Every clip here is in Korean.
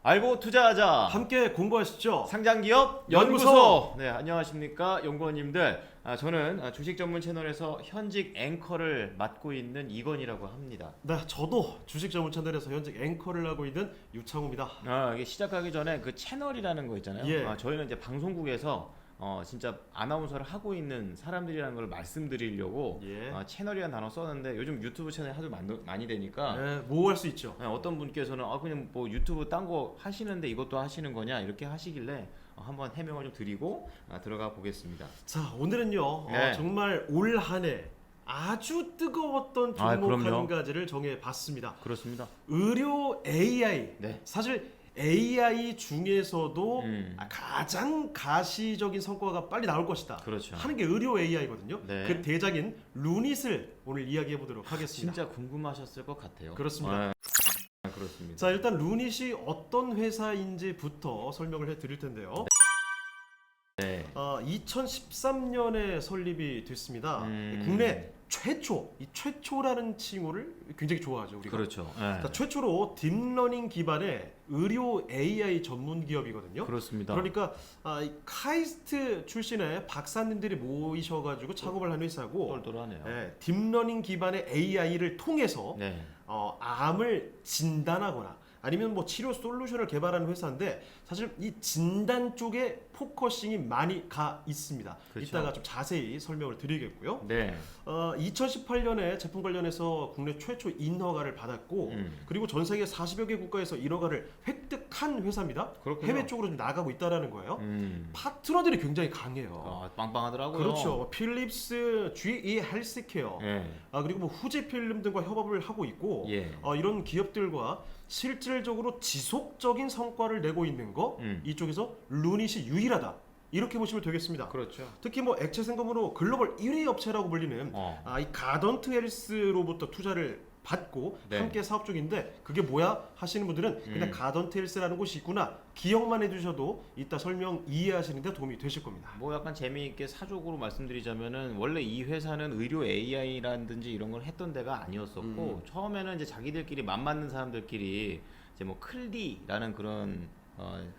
알고 투자하자. 함께 공부하시죠. 상장기업 연구소. 네, 안녕하십니까 연구원님들. 저는 주식 전문 채널에서 현직 앵커를 맡고 있는 이건희라고 합니다. 네, 저도 주식 전문 채널에서 현직 앵커를 하고 있는 유창호입니다. 이게 시작하기 전에 그 채널이라는 거 있잖아요. 예. 저희는 이제 방송국에서 진짜 아나운서를 하고 있는 사람들이라는 걸 말씀드리려고 예. 채널이라는 단어 썼는데 요즘 유튜브 채널이 하도 많이 되니까 네, 모호할 수 있죠. 어떤 분께서는 그냥 뭐 유튜브 딴 거 하시는데 이것도 하시는 거냐 이렇게 하시길래 한번 해명을 좀 드리고 들어가 보겠습니다. 자, 오늘은요. 네. 정말 올 한 해 아주 뜨거웠던 종목 그럼요. 한 가지를 정해봤습니다. 그렇습니다. 의료 AI. 네. 사실 AI 중에서도 음. 가장 가시적인 성과가 빨리 나올 것이다 그렇죠. 하는 게 의료 AI거든요. 네. 그 대장인 루닛을 오늘 이야기해 보도록 하겠습니다. 진짜 궁금하셨을 것 같아요. 그렇습니다. 그렇습니다. 자, 일단 루닛이 어떤 회사인지부터 설명을 해드릴 텐데요. 네. 2013년에 설립이 됐습니다. 국내 최초, 이 최초라는 칭호를 굉장히 좋아하죠 우리가. 그렇죠. 네. 자, 최초로 딥러닝 기반의 의료 AI 전문 기업이거든요. 그렇습니다. 그러니까 이 카이스트 출신의 박사님들이 모이셔가지고 작업을 한 회사고, 똘똘하네요. 딥러닝 기반의 AI를 통해서 네. 암을 진단하거나 아니면 뭐 치료 솔루션을 개발하는 회사인데, 사실 이 진단 쪽에 포커싱이 많이 가 있습니다. 그렇죠. 이따가 좀 자세히 설명을 드리겠고요. 네. 2018년에 제품 관련해서 국내 최초 인허가를 받았고, 그리고 전 세계 40여 개 국가에서 인허가를 획득한 회사입니다. 그렇군요. 해외 쪽으로 좀 나가고 있다라는 거예요. 음. 파트너들이 굉장히 강해요. 빵빵하더라고요. 그렇죠. 필립스, GE 헬스케어, 예. 그리고 뭐 후지필름 등과 협업을 하고 있고, 예. 이런 기업들과 실질적으로 지속적인 성과를 내고 있는 거, 이쪽에서 루닛이 유일하다 이렇게 보시면 되겠습니다. 그렇죠. 특히 뭐 액체 생검으로 글로벌 1위 업체라고 불리는 이 가던트 헬스로부터 투자를 받고 네. 함께 사업 중인데, 그게 뭐야 하시는 분들은 그냥 가던트 헬스라는 곳이 있구나 기억만 해두셔도 이따 설명 이해하시는 데 도움이 되실 겁니다. 뭐 약간 재미있게 사족으로 말씀드리자면은 원래 이 회사는 의료 AI라든지 이런 걸 했던 데가 아니었었고, 처음에는 이제 자기들끼리 맘맞는 사람들끼리 이제 뭐 클리라는 그런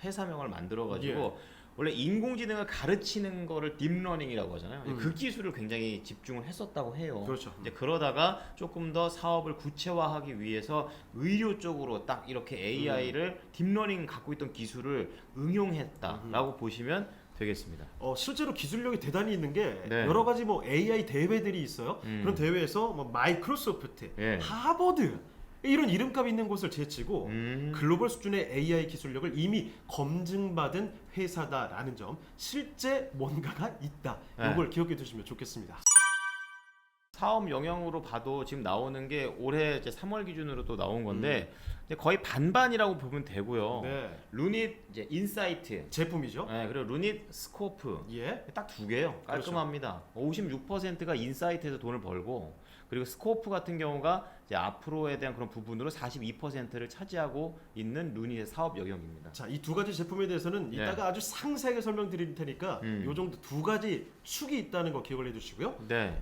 회사명을 만들어가지고 원래 인공지능을 가르치는 거를 딥러닝이라고 하잖아요. 그 기술을 굉장히 집중을 했었다고 해요. 그렇죠. 이제 그러다가 조금 더 사업을 구체화하기 위해서 의료 쪽으로 딱 이렇게 AI를 딥러닝 갖고 있던 기술을 응용했다라고 보시면 되겠습니다. 실제로 기술력이 대단히 있는 게 네. 여러 가지 뭐 AI 대회들이 있어요. 그런 대회에서 뭐 마이크로소프트, 예. 하버드 이런 이름값 있는 곳을 제치고 글로벌 수준의 AI 기술력을 이미 검증받은 회사다라는 점, 실제 뭔가가 있다. 네. 이걸 기억해 두시면 좋겠습니다. 사업 영역으로 봐도 지금 나오는 게 올해 이제 3월 기준으로 또 나온 건데 이제 거의 반반이라고 보면 되고요. 네. 루닛 이제 인사이트, 제품이죠. 그리고 루닛 스코프 예. 딱 두 개요. 깔끔합니다. 56%가 인사이트에서 돈을 벌고, 그리고 스코프 같은 경우가 이제 앞으로에 대한 그런 부분으로 42%를 차지하고 있는 루닛의 사업 영역입니다. 자, 이 두 가지 제품에 대해서는 네. 이따가 아주 상세하게 설명드릴 테니까 요 정도 두 가지 축이 있다는 거 기억을 해두시고요. 네.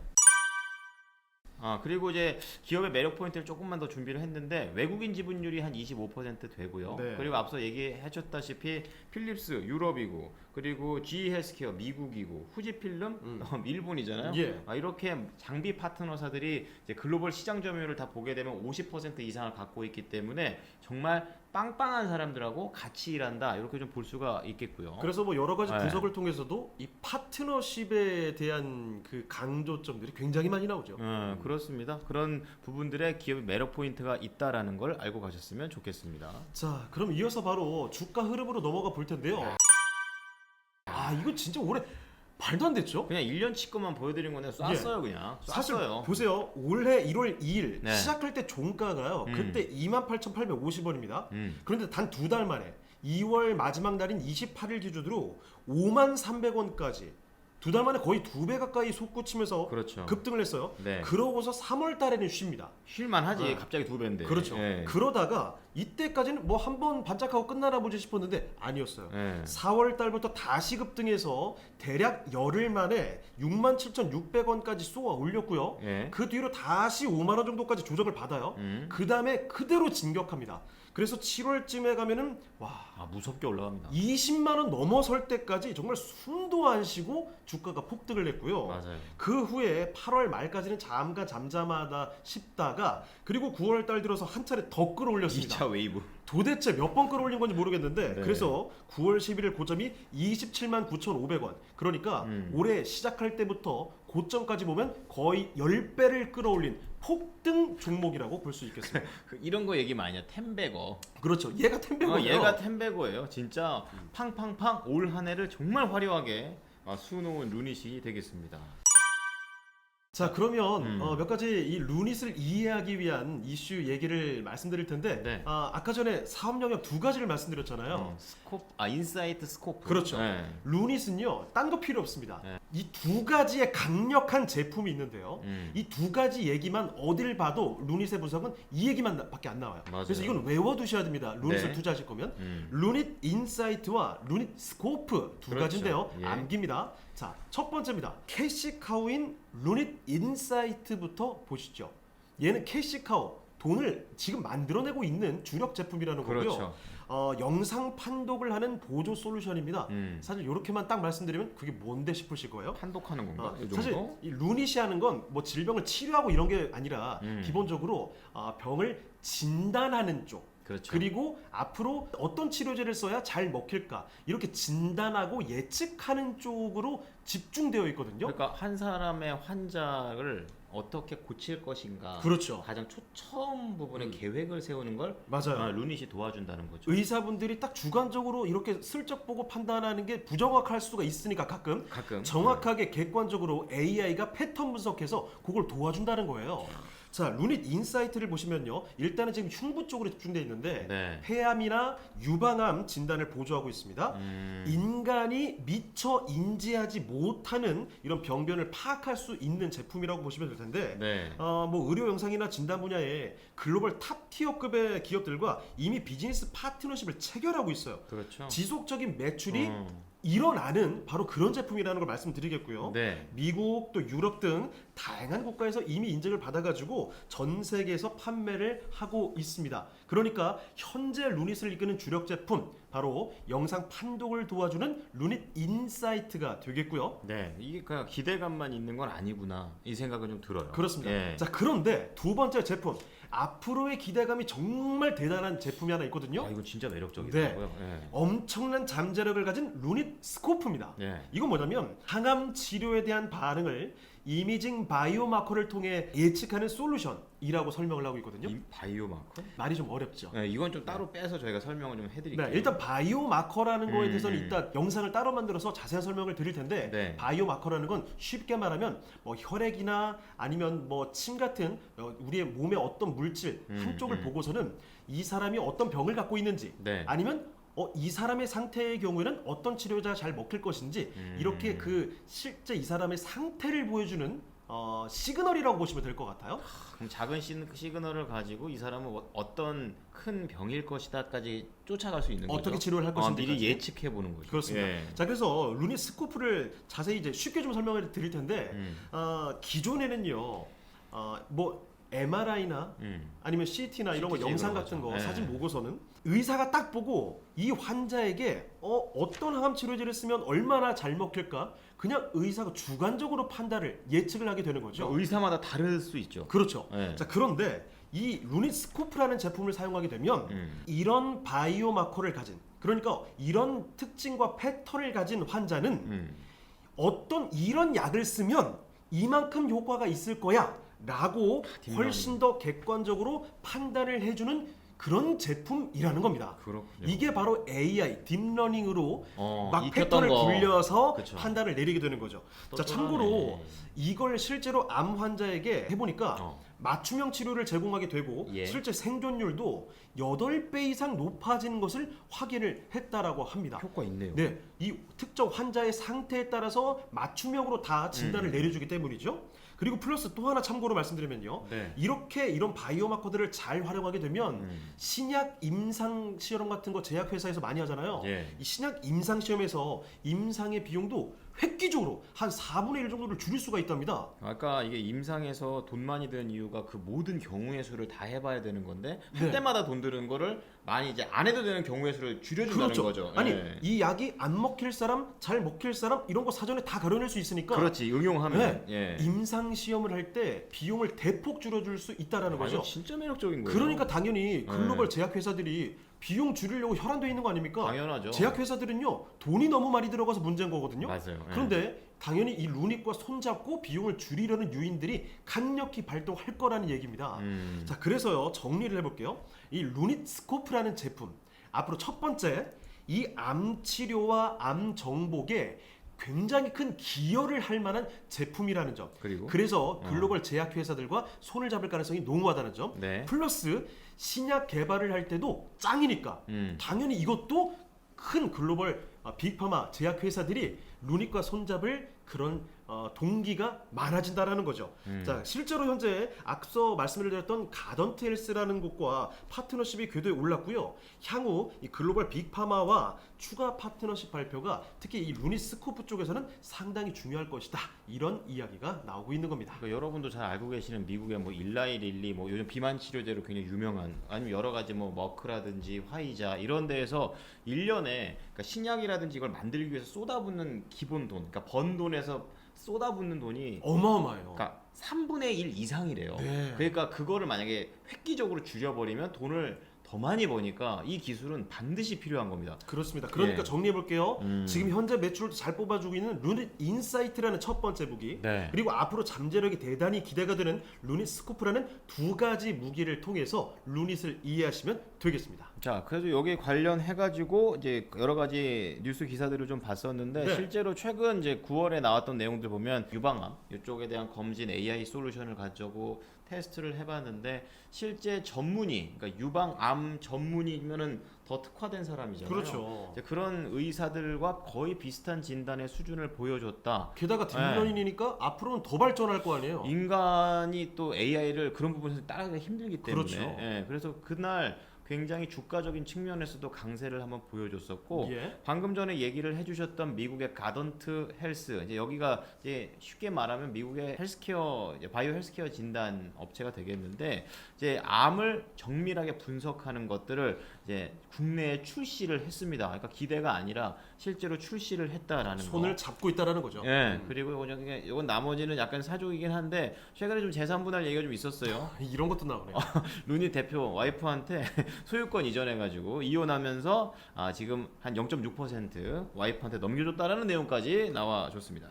그리고 이제 기업의 매력 포인트를 조금만 더 준비를 했는데, 외국인 지분율이 한 25% 되고요. 네. 그리고 앞서 얘기해줬다시피 필립스 유럽이고, 그리고 GE 헬스케어 미국이고, 후지필름 일본이잖아요. 예. 이렇게 장비 파트너사들이 이제 글로벌 시장 점유율을 다 보게 되면 50% 이상을 갖고 있기 때문에 정말 빵빵한 사람들하고 같이 일한다, 이렇게 좀 볼 수가 있겠고요. 그래서 뭐 여러 가지 네. 분석을 통해서도 이 파트너십에 대한 그 강조점들이 굉장히 많이 나오죠. 그렇습니다. 그런 부분들의 기업의 매력 포인트가 있다라는 걸 알고 가셨으면 좋겠습니다. 자, 그럼 이어서 바로 주가 흐름으로 넘어가 볼 텐데요. 이거 진짜 올해 말도 안 됐죠? 그냥 1년치 것만 보여드린 건데 쐈어요. 그냥 사실 쐈어요. 보세요. 올해 1월 2일 네. 시작할 때 종가가요. 그때 28,850원입니다. 그런데 단 두 달 만에 2월 마지막 날인 28일 기준으로 53,300원까지 두 달 만에 거의 2배 가까이 솟구치면서 그렇죠. 급등을 했어요. 네. 그러고서 3월 달에는 쉽니다. 쉴만하지. 네. 갑자기 2배인데. 그렇죠. 예. 그러다가 이때까지는 뭐 한 번 반짝하고 끝나나 보지 싶었는데 아니었어요. 예. 4월 달부터 다시 급등해서 대략 열흘 만에 67,600원까지 쏘아 올렸고요. 예. 그 뒤로 다시 5만 원 정도까지 조정을 받아요. 그 다음에 그대로 진격합니다. 그래서 7월쯤에 가면은 와 무섭게 올라갑니다. 20만 원 넘어설 때까지 정말 숨도 안 쉬고 주가가 폭등을 했고요. 맞아요. 그 후에 8월 말까지는 잠깐 잠잠하다 싶다가 그리고 9월 달 들어서 한 차례 더 끌어올렸습니다. 2차 웨이브. 도대체 몇 번 끌어올린 건지 모르겠는데 네. 그래서 9월 11일 고점이 27만 9,500원. 그러니까 올해 시작할 때부터 고점까지 보면 거의 10배를 끌어올린 폭등 종목이라고 볼 수 있겠습니다. 이런 거 얘기 많이 해요. 템베거. 그렇죠. 얘가 템베거예요. 얘가 템베거예요. 진짜 팡팡팡 올 한 해를 정말 화려하게 수놓은 루닛이 되겠습니다. 자 그러면 몇 가지 이 루닛을 이해하기 위한 이슈 얘기를 말씀드릴 텐데 네. 아까 전에 사업 영역 두 가지를 말씀드렸잖아요. 인사이트 스코프. 그렇죠. 네. 루닛은요 딴 거 필요 없습니다. 네. 이 두 가지의 강력한 제품이 있는데요. 음. 이 두 가지 얘기만 어딜 봐도 루닛의 분석은 이 얘기만 밖에 안 나와요. 맞아요. 그래서 이건 외워두셔야 됩니다. 루닛을 네. 투자하실 거면 음. 루닛 인사이트와 루닛 스코프 두 그렇죠. 가지인데요. 예. 암기입니다. 자, 첫 번째입니다. 캐시카우인 루닛 인사이트부터 보시죠. 얘는 캐시카우 돈을 지금 만들어내고 있는 주력 제품이라는 거고요. 그렇죠. 영상 판독을 하는 보조 솔루션입니다. 음. 사실 이렇게만 딱 말씀드리면 그게 뭔데 싶으실 거예요. 판독하는 건가? 이 정도? 사실 이 루닛이 하는 건 뭐 질병을 치료하고 이런 게 아니라 음. 기본적으로 병을 진단하는 쪽. 그렇죠. 그리고 앞으로 어떤 치료제를 써야 잘 먹힐까 이렇게 진단하고 예측하는 쪽으로 집중되어 있거든요. 그러니까 한 사람의 환자를 어떻게 고칠 것인가. 그렇죠. 가장 처음 부분에 계획을 세우는 걸 맞아요. 루닛이 도와준다는 거죠. 의사분들이 딱 주관적으로 이렇게 슬쩍 보고 판단하는 게 부정확할 수가 있으니까 가끔 정확하게 객관적으로 AI가 패턴 분석해서 그걸 도와준다는 거예요. 자, 루닛 인사이트를 보시면요. 일단은 지금 흉부 쪽으로 집중되어 있는데 네. 폐암이나 유방암 진단을 보조하고 있습니다. 인간이 미처 인지하지 못하는 이런 병변을 파악할 수 있는 제품이라고 보시면 될 텐데 네. 뭐 의료 영상이나 진단 분야에 글로벌 탑 티어급의 기업들과 이미 비즈니스 파트너십을 체결하고 있어요. 그렇죠. 지속적인 매출이 일어나는 바로 그런 제품이라는 걸 말씀드리겠고요. 네. 미국 또 유럽 등 다양한 국가에서 이미 인증을 받아가지고 전 세계에서 판매를 하고 있습니다. 그러니까 현재 루닛을 이끄는 주력 제품 바로 영상 판독을 도와주는 루닛 인사이트가 되겠고요. 네. 이게 그냥 기대감만 있는 건 아니구나 이 생각은 좀 들어요. 그렇습니다. 예. 자 그런데 두 번째 제품 앞으로의 기대감이 정말 대단한 제품이 하나 있거든요. 이건 진짜 매력적이더라고요. 예. 엄청난 잠재력을 가진 루닛 스코프입니다. 예. 이건 뭐냐면 항암 치료에 대한 반응을 이미징 바이오마커를 통해 예측하는 솔루션이라고 설명을 하고 있거든요. 바이오마커? 말이 좀 어렵죠. 네, 이건 좀 따로 빼서 저희가 설명을 좀 해드릴게요. 네, 일단 바이오마커라는 거에 대해서는 이따 영상을 따로 만들어서 자세한 설명을 드릴 텐데 네. 바이오마커라는 건 쉽게 말하면 뭐 혈액이나 아니면 뭐 침 같은 우리의 몸의 어떤 물질 한쪽을 보고서는 이 사람이 어떤 병을 갖고 있는지 네. 아니면 이 사람의 상태의 경우에는 어떤 치료제가 잘 먹힐 것인지 이렇게 그 실제 이 사람의 상태를 보여주는 시그널이라고 보시면 될 것 같아요. 그럼 작은 시그널을 가지고 이 사람은 어떤 큰 병일 것이다까지 쫓아갈 수 있는 거죠. 어떻게 치료를 할 것인지 미리 예측해 보는 거죠. 그렇습니다. 예. 자 그래서 루닛 스코프를 자세히 이제 쉽게 좀 설명을 드릴 텐데 기존에는요 뭐 MRI나 아니면 CT나 이런 거 CT 영상 그런 같은 거죠. 거 예. 사진 보고서는 의사가 딱 보고 이 환자에게 어떤 항암 치료제를 쓰면 얼마나 잘 먹힐까 그냥 의사가 주관적으로 판단을 예측을 하게 되는 거죠. 의사마다 다를 수 있죠. 그렇죠. 예. 자 그런데 이 루닛 스코프라는 제품을 사용하게 되면 이런 바이오마커를 가진 그러니까 이런 특징과 패턴을 가진 환자는 어떤 이런 약을 쓰면 이만큼 효과가 있을 거야 라고 훨씬 더 객관적으로 판단을 해주는 그런 제품이라는 겁니다. 그렇군요. 이게 바로 AI 딥러닝으로 막 익혔던 패턴을 거. 굴려서 그쵸. 판단을 내리게 되는 거죠. 자, 똘똘하네. 참고로 이걸 실제로 암 환자에게 해보니까 맞춤형 치료를 제공하게 되고 예. 실제 생존율도 8배 이상 높아지는 것을 확인을 했다라고 합니다. 효과 있네요. 네, 이 특정 환자의 상태에 따라서 맞춤형으로 다 진단을 내려주기 때문이죠. 그리고 플러스 또 하나 참고로 말씀드리면요. 네. 이렇게 이런 바이오마커들을 잘 활용하게 되면 신약 임상 시험 같은 거 제약회사에서 많이 하잖아요. 예. 이 신약 임상 시험에서 임상의 비용도 획기적으로 한 4분의 1 정도를 줄일 수가 있답니다. 아까 이게 임상에서 돈 많이 드는 이유가 그 모든 경우의 수를 다 해봐야 되는 건데 할 네. 때마다 돈 드는 거를 많이 이제 안 해도 되는 경우의 수를 줄여준다는 그렇죠. 거죠. 아니 예. 이 약이 안 먹힐 사람, 잘 먹힐 사람 이런 거 사전에 다 가려낼 수 있으니까 그렇지 응용하면 네. 예. 임상 시험을 할 때 비용을 대폭 줄여줄 수 있다라는 아, 거죠. 이거 진짜 매력적인 거예요. 그러니까 당연히 글로벌 제약회사들이 비용 줄이려고 혈안돼 있는 거 아닙니까? 당연하죠. 제약회사들은요 돈이 너무 많이 들어가서 문제인 거거든요. 맞아요. 예. 그런데 당연히 이 루닛과 손잡고 비용을 줄이려는 유인들이 강력히 발동할 거라는 얘기입니다. 자, 그래서요 정리를 해볼게요. 이 루닛 스코프라는 제품 앞으로 첫 번째 이 암 치료와 암 정복에 굉장히 큰 기여를 할 만한 제품이라는 점. 그리고 그래서 글로벌 제약회사들과 손을 잡을 가능성이 농후하다는 점. 네. 플러스 신약 개발을 할 때도 짱이니까 당연히 이것도 큰 글로벌 빅파마 제약회사들이 루닛과 손잡을 그런 동기가 많아진다라는 거죠. 자, 실제로 현재 앞서 말씀을 드렸던 가던트 헬스라는 곳과 파트너십이 궤도에 올랐고요. 향후 이 글로벌 빅파마와 추가 파트너십 발표가 특히 이 루닛 스코프 쪽에서는 상당히 중요할 것이다. 이런 이야기가 나오고 있는 겁니다. 그러니까 여러분도 잘 알고 계시는 미국의 뭐 일라이 릴리 뭐 요즘 비만 치료제로 굉장히 유명한 아니면 여러 가지 뭐 머크라든지 화이자 이런 데에서 1년에 그러니까 신약이라든지 이걸 만들기 위해서 쏟아붓는 기본 돈 그러니까 번 돈에서 쏟아붓는 돈이 어마어마해요. 그러니까 3분의 1 이상이래요. 네. 그러니까 그거를 만약에 획기적으로 줄여버리면 돈을 더 많이 버니까 이 기술은 반드시 필요한 겁니다. 그렇습니다. 그러니까 예. 정리해 볼게요. 지금 현재 매출도 잘 뽑아주고 있는 루닛 인사이트라는 첫 번째 무기, 네. 그리고 앞으로 잠재력이 대단히 기대가 되는 루닛 스코프라는 두 가지 무기를 통해서 루닛을 이해하시면 되겠습니다. 자, 그래서 여기 관련해가지고 이제 여러 가지 뉴스 기사들을 좀 봤었는데 네. 실제로 최근 이제 9월에 나왔던 내용들 보면 유방암 이쪽에 대한 검진 AI 솔루션을 가지고 테스트를 해봤는데 실제 전문의, 그러니까 유방암 전문의면은 더 특화된 사람이잖아요. 그렇죠. 이제 그런 의사들과 거의 비슷한 진단의 수준을 보여줬다. 게다가 딥러닝이니까 앞으로는 더 발전할 거 아니에요. 인간이 또 AI를 그런 부분에서 따라가기 힘들기 때문에 그렇죠. 예, 그래서 그날 굉장히 주가적인 측면에서도 강세를 한번 보여줬었고 예. 방금 전에 얘기를 해주셨던 미국의 가던트 헬스 이제 여기가 이제 쉽게 말하면 미국의 헬스케어 바이오 헬스케어 진단 업체가 되겠는데 이제 암을 정밀하게 분석하는 것들을 이제 국내에 출시를 했습니다. 그러니까 기대가 아니라 실제로 출시를 했다라는 손을 거. 잡고 있다라는 거죠. 예, 그리고 이건 나머지는 약간 사족이긴 한데 최근에 좀 재산 분할 얘기가 좀 있었어요. 이런 것도 나오네요. 루닛 대표 와이프한테 소유권 이전해가지고 이혼하면서 지금 한 0.6% 와이프한테 넘겨줬다라는 내용까지 나와줬습니다.